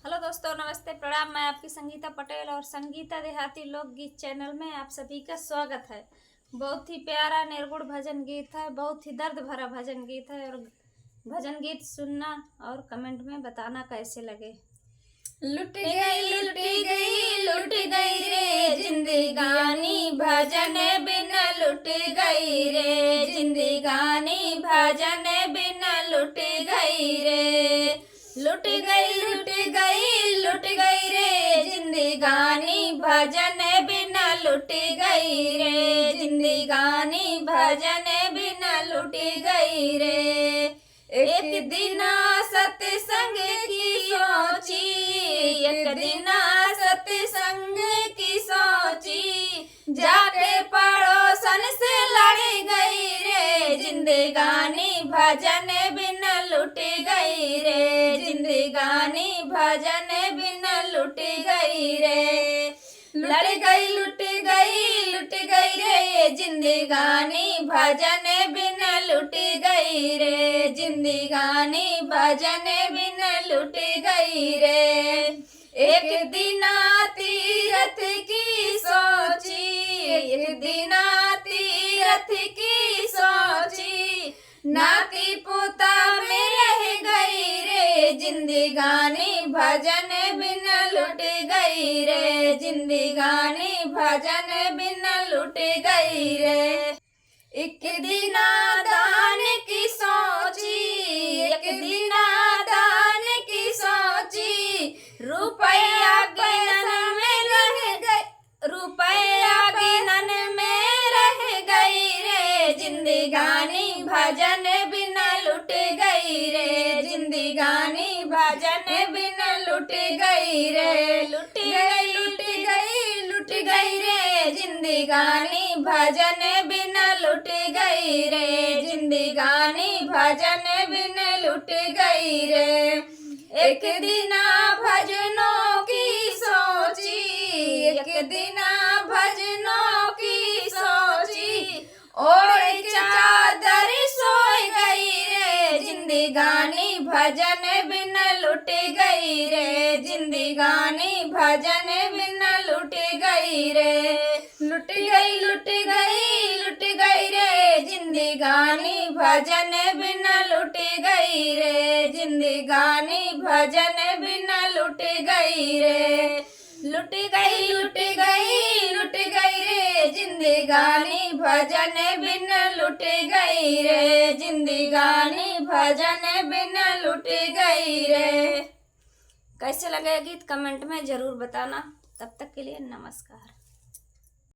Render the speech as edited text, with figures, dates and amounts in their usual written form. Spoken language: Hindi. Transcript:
हेलो दोस्तों, नमस्ते, प्रणाम। मैं आपकी संगीता पटेल और संगीता देहाती लोकगीत चैनल में आप सभी का स्वागत है। बहुत ही प्यारा निर्गुण भजन गीत है, बहुत ही दर्द भरा भजन गीत है। और भजन गीत सुनना और कमेंट में बताना कैसे लगे। लुट गई रे जिंदगानी भजन बिन लुट गई रे जिंदगानी भजन बिन लुट गई रे लुट गई रे जिंदगानी भजन बिन लुट गई रे जिंदगानी भजन बिन लुट गई रे। एक दिन सत्संग की सोची, एक दिन सत्संग की सोची, जाके पड़ोसन से लड़ गई रे जिंदगानी भजन बिन लुट गई रे जिंदगानी भजन बिन लुट गई रे। लड़ गई लुट गई रे जिंदगानी भजन बिन लुट गई रे जिंदगानी भजन बिन लुट गई रे। एक दिन तीरथ की सोची, एक दिन तीरथ की सोची, नाती पोता में रह गई रे जिंदगानी भजन बिन लुट गई रे जिंदगानी भजन बिन लुट गई रे। एक दिन दान की सोची, एक दिन दान की सोची, रुपया गिनन में रह गई, रुपया गिनन में रह गई रे जिंदगानी भजन बिन लुट गई रे जिंदगानी भजन बिन लुट गई रे। लुट गई रे जिंदगानी भजन बिन लुट गई रे जिंदगानी भजन बिन लुट गई रे। एक दिन भजनों की सोची, एक दिन भजनों की सोची, ओढ़ चादर सोई गई रे जिंदगानी भजन बिन लुट गई रे जिंदगानी भजन बिन लुट गई रे। लुट गई रे जिंदगानी भजन बिन लुट गई रे जिंदगानी भजन बिन लुट गई रे। लुट गई रे जिंदगानी भजन बिन लुट गई रे जिंदगानी भजन बिन लुट गई रे। कैसे लगे गीत कमेंट में जरूर बताना। तब तक के लिए नमस्कार।